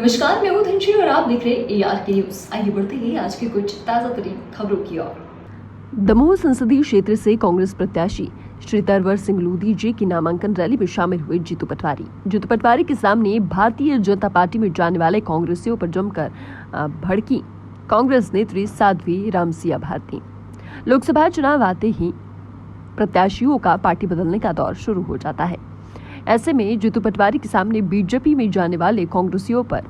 नमस्कार, मैं हूं धनश्री और आप देख रहे हैं ARK न्यूज। आइए बढ़ते हैं आज की कुछ ताजा तरीन खबरों की ओर। दमोह संसदीय क्षेत्र से कांग्रेस प्रत्याशी श्री तरवर सिंह लोधी जी की नामांकन रैली में शामिल हुए जीतू पटवारी के सामने भारतीय जनता पार्टी में जाने वाले कांग्रेसियों पर जमकर भड़की कांग्रेस नेत्री साध्वी रामसिया भारती। लोकसभा चुनाव आते ही प्रत्याशियों का पार्टी बदलने का दौर शुरू हो जाता है। ऐसे में जीतू पटवारी के सामने बीजेपी में जाने वाले कांग्रेसियों पर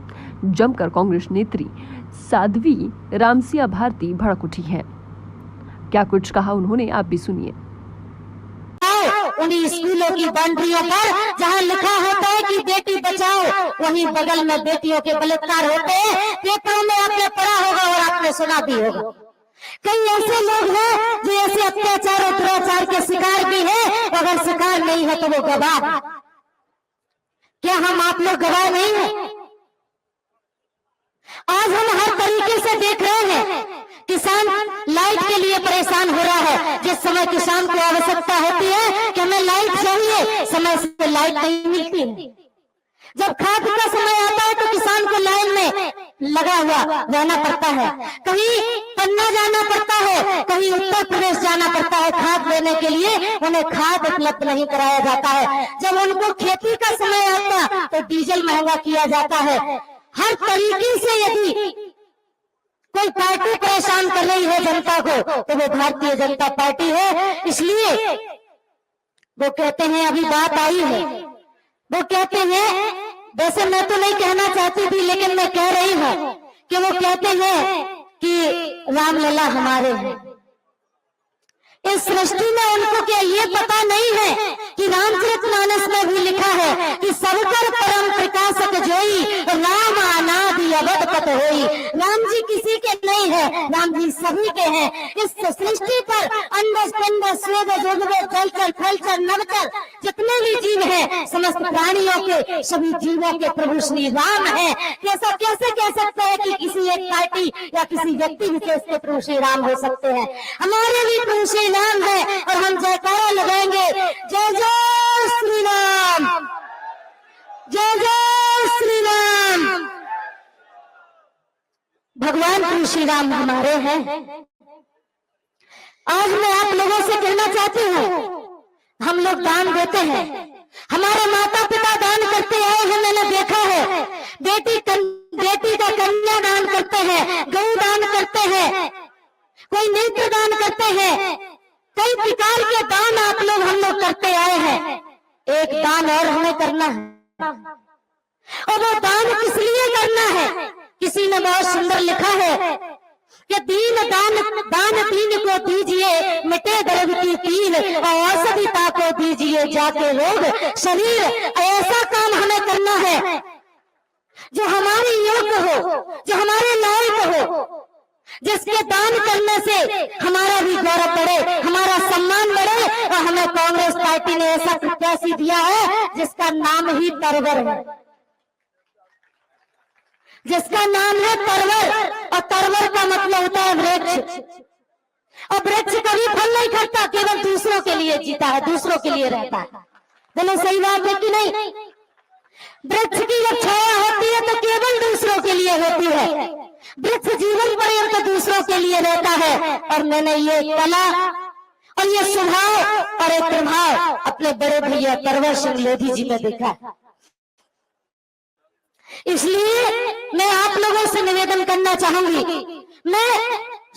जमकर कांग्रेस नेत्री साध्वी रामसिया भारती भड़क उठी हैं। क्या कुछ कहा उन्होंने, आप भी सुनिए। उन्हीं स्कूलों की बाउंड्रियों पर जहाँ लिखा होता है कि बेटी बचाओ, वहीं बगल में बेटियों के बलात्कार होते हैं। पेपरों में आपने पढ़ा होगा और आपने सुना भी होगा। कई ऐसे लोग हैं जो ऐसे अत्याचार और दुराचार के शिकार भी हैं। अगर शिकार नहीं है तो वो गवाह। क्या हम आप लोग गवाह नहीं है? आज हम हर तरीके से देख रहे हैं। किसान लाइट के लिए परेशान हो रहा है। जिस समय किसान को आवश्यकता होती है कि हमें लाइट चाहिए, समय से लाइट नहीं मिलती है। जब खाद का समय आता है तो किसान को लाइन में लगा हुआ रहना पड़ता है। कहीं पन्ना जाना पड़ता है, कहीं उत्तर प्रदेश जाना पड़ता है खाद लेने के लिए। उन्हें खाद उपलब्ध नहीं कराया जाता है। जब उनको खेती का समय आता तो डीजल महंगा किया जाता है। हर तरीके से यदि कोई पार्टी परेशान कर रही है जनता को तो वो भारतीय जनता पार्टी है। इसलिए वो कहते हैं, अभी बात आई है, वो कहते हैं, वैसे मैं तो नहीं कहना चाहती थी लेकिन मैं कह रही हूं कि वो कहते हैं कि रामलला हमारे हैं। इस सृष्टि में उनको क्या ये पता नहीं है कि रामचरितमानस में भी लिखा है कि सबकर परम प्रकाशक जोई, राम अनादि अवध पत होई। राम जी किसी के नहीं है, राम जी सभी के हैं। इस सृष्टि पर अंडस पिंडस स्वेद जोगवे जलचर फलचर नवचर जितने भी जीव हैं, समस्त प्राणियों के सभी जीवों के प्रभु श्री राम है। कैसा कैसे कह सकते हैं कि किसी एक पार्टी या किसी व्यक्ति विशेष के प्रभु श्री राम हो सकते हैं? हमारे भी प्रभु श्री राम है और हम जयकारा लगाएंगे, जय जय श्री राम, जय जय श्री राम। भगवान प्रभु श्री राम हमारे हैं। आज मैं आप लोगों से कहना चाहती हूँ, हम लोग दान देते हैं, हमारे माता पिता दान करते आए हैं, मैंने देखा है। बेटी का कन्या दान करते हैं, गौ दान करते हैं, कोई नेत्र दान करते हैं, कई प्रकार के दान आप लोग हम लोग करते आए हैं। एक दान और हमें करना है, और वो दान किस लिए करना है? किसी ने बहुत सुंदर लिखा है कि दीन दीन को दीजिए, मिटे दर्द की पीर, और औषधिता को दीजिए जाके रोग शरीर। ऐसा काम हमें करना है जो हमारे योग्य हो, जो हमारे लायक हो, जिसके दान करने से हमारा भी गौरव बढ़े, हमारा सम्मान बढ़े। और हमें कांग्रेस पार्टी ने ऐसा प्रत्याशी दिया है जिसका नाम ही तरवर है, जिसका नाम है तरवर। और तरवर का मतलब होता है वृक्ष। और वृक्ष कभी फल नहीं खाता, केवल दूसरों के लिए जीता है, दूसरों के लिए रहता है। बोले सही बात है कि नहीं? वृक्ष की जब छाया होती है तो केवल दूसरों के लिए होती है। वृक्ष जीवन पर्यंत दूसरों के लिए रहता है। और मैंने ये कला और ये स्वभाव और एक प्रभाव अपने बड़े भैया तरवर सिंह लोधी जी में देखा। इसलिए मैं आप लोगों से निवेदन करना चाहूंगी, मैं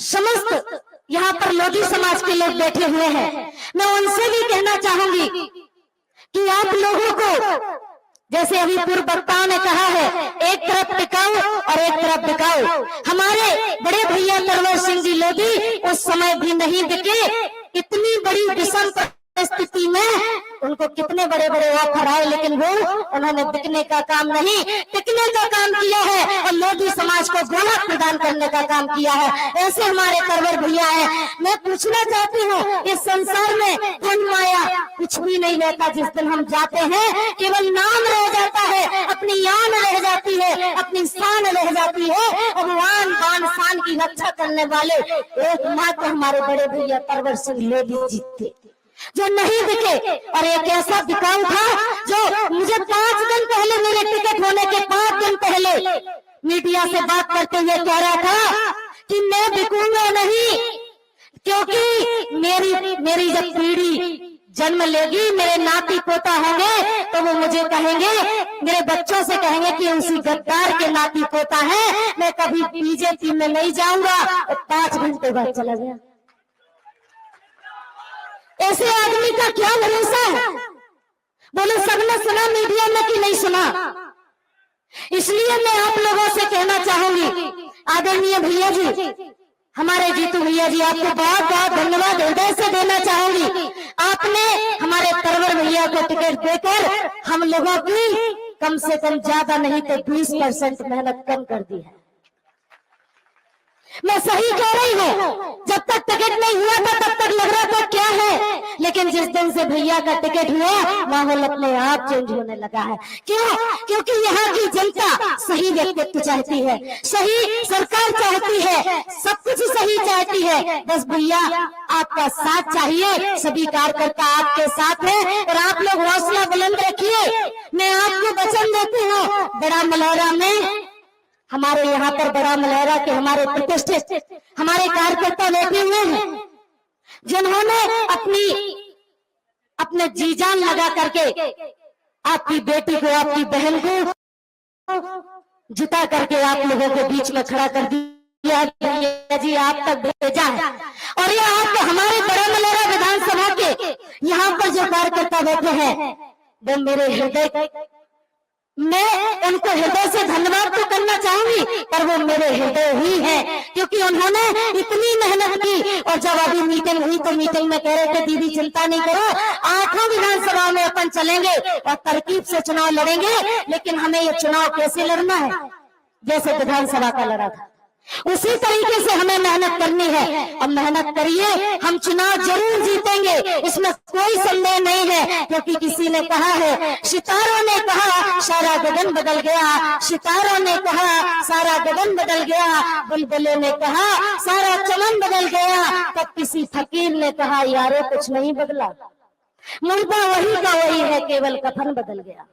समस्त यहाँ पर लोधी समाज के लोग बैठे हुए हैं, मैं उनसे भी कहना चाहूंगी कि आप लोगों को, जैसे अभी पूर्व वक्ताओं ने कहा है, एक तरफ टिकाऊ और एक तरफ बिकाऊ। हमारे बड़े भैया तरवर सिंह जी लोधी उस समय भी नहीं बिके। इतनी बड़ी विषम परिस्थिति में उनको कितने बड़े बड़े ऑफर आए, लेकिन वो उन्होंने बिकने का काम नहीं, टिकने का काम किया है और लोधी समाज को गोलक प्रदान करने का काम किया है। ऐसे हमारे तरवर भैया हैं। मैं पूछना चाहती हूँ, इस संसार में धन माया कुछ भी नहीं रहता। जिस दिन हम जाते हैं केवल नाम रह जाता है, अपनी यान रह जाती है, अपनी शान रह जाती है। भगवान बान शान की रक्षा करने वाले एकमात्र हमारे बड़े भैया तरवर सिंह लोधी जी थे। जो नहीं दिखे। और एक ऐसा बिकाऊ था जो मुझे 5 दिन पहले, मेरे टिकट होने के 5 दिन पहले मीडिया से बात करते हुए कह रहा था कि मैं बिकूंगा नहीं, क्योंकि मेरी जब पीढ़ी जन्म लेगी, मेरे नाती पोता होंगे, तो वो मुझे कहेंगे, मेरे बच्चों से कहेंगे कि उसी गद्दार के नाती पोता है, मैं कभी बीजेपी में नहीं जाऊंगा। 5 घंटे बाद चला गया। ऐसे आदमी का क्या भरोसा है? बोलो, सबने सुना मीडिया में कि नहीं सुना? इसलिए मैं आप लोगों से कहना चाहूंगी, आदरणीय भैया जी, हमारे जीतू भैया जी, आपको बहुत बहुत धन्यवाद हृदय से देना चाहूंगी। आपने हमारे तरवर भैया को टिकट देकर हम लोगों की कम से कम ज्यादा नहीं तो 20% मेहनत कम कर दी है। मैं सही कह रही हूँ, जब तक टिकट नहीं हुआ था तब तक लग रहा था क्या है, लेकिन जिस दिन से भैया का टिकट हुआ, माहौल अपने आप चेंज होने लगा है। क्यों? क्योंकि यहाँ की जनता सही व्यक्तित्व चाहती है, सही सरकार चाहती है, सब कुछ सही चाहती है। बस भैया आपका साथ चाहिए, सभी कार्यकर्ता आपके साथ है और आप लोग हौसला बुलंद रखिए। मैं आपको वचन देती हूँ, बड़ा मलौरा में हमारे यहाँ पर बड़ा मलहरा के हमारे प्रतिष्ठित हमारे कार्यकर्ता बैठे हुए हैं, जिन्होंने अपने जी जान लगा करके आपकी बेटी को, आपकी बहन को जिता करके आप लोगों के बीच में खड़ा कर दिया जी, आप तक भेजा है। और ये आप हमारे बड़ा मलहरा विधानसभा के यहाँ पर जो कार्यकर्ता बैठे हैं, वो मेरे हृदय, मैं उनको हृदय से धन्यवाद तो करना चाहूंगी, पर वो मेरे हृदय ही है, क्योंकि उन्होंने इतनी मेहनत की। और जब अभी मीटिंग हुई तो मीटिंग में कह रहे थे, दीदी चिंता नहीं करो, 8 विधानसभा में अपन चलेंगे और तरकीब से चुनाव लड़ेंगे, लेकिन हमें ये चुनाव कैसे लड़ना है, जैसे विधानसभा का लड़ा था उसी तरीके से हमें मेहनत करनी है। अब मेहनत करिए, हम चुनाव जरूर जीतेंगे, इसमें कोई संदेह नहीं है। क्योंकि किसी ने कहा है, सितारों ने कहा सारा गगन बदल गया, सितारों ने कहा सारा गगन बदल गया, बुलबुलों ने कहा सारा चमन बदल गया, तब किसी फकीर ने कहा यारो कुछ नहीं बदला, मुर्दा वही का वही है, केवल कफन बदल गया।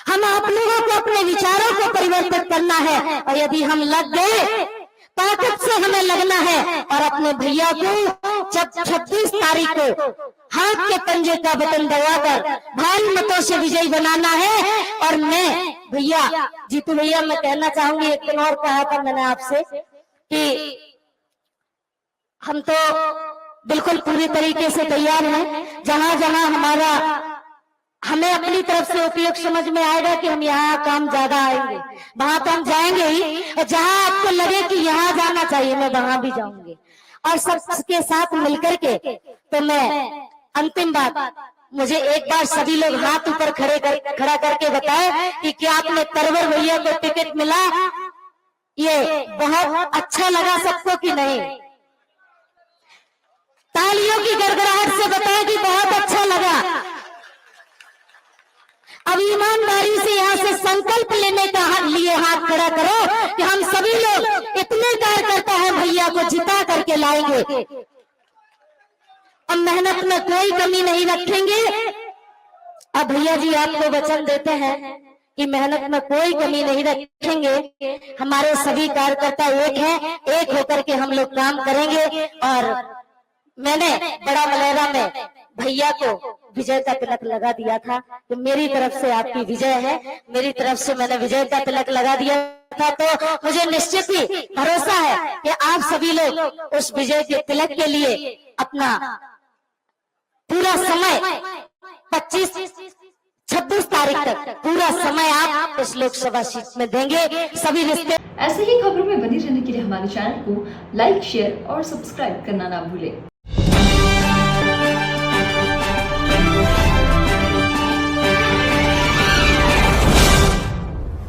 हम आप लोगों को अपने विचारों को परिवर्तित करना है, और यदि हम लग गए, ताकत से हमें लगना है और अपने भैया को जब 26 तारीख को हाथ के पंजे का बटन दबाकर भारी मतों से विजयी बनाना है। और मैं भैया जीतू भैया, मैं कहना चाहूंगी, एक दिन और कहा था मैंने आपसे कि हम तो बिल्कुल पूरी तरीके से तैयार हैं। जहां जहां हमें अपनी तरफ से उपयोग समझ में आएगा कि हम यहाँ काम ज्यादा आएंगे, वहां तो हम जाएंगे ही, और जहां आपको लगे कि यहाँ जाना चाहिए मैं वहां भी जाऊंगी। और सबके साथ मिलकर के, तो मैं अंतिम बात, मुझे एक बार सभी लोग हाथ ऊपर खड़ा करके बताए कि क्या आपने तरवर भैया को टिकट मिला, ये बहुत अच्छा लगा सबको कि नहीं? तालियों की गड़गड़ाहट से बताए कि बहुत अच्छा लगा। अब ईमानदारी से यहाँ से संकल्प लेने का लिए हाथ खड़ा करो कि हम सभी लोग इतने कार्यकर्ता हैं, भैया को जिता करके लाएंगे। अब मेहनत में कोई कमी नहीं रखेंगे। अब भैया जी आपको वचन देते हैं कि मेहनत में कोई कमी नहीं रखेंगे। हमारे सभी कार्यकर्ता एक हैं, एक होकर के हम लोग काम करेंगे। और मैंने बड़ा मलहरा में भैया को विजय का तिलक लगा दिया था, तो मेरी तरफ से आपकी विजय है, मेरी तरफ से मैंने विजय का तिलक लगा दिया था। तो मुझे निश्चित ही भरोसा है कि आप सभी लोग उस विजय के तिलक के लिए अपना पूरा समय 26 तारीख तक पूरा समय आप इस लोकसभा सीट में देंगे। सभी रिश्ते ऐसे ही खबरों में बने रहने के लिए हमारे चैनल को लाइक, शेयर और सब्सक्राइब करना ना भूलें।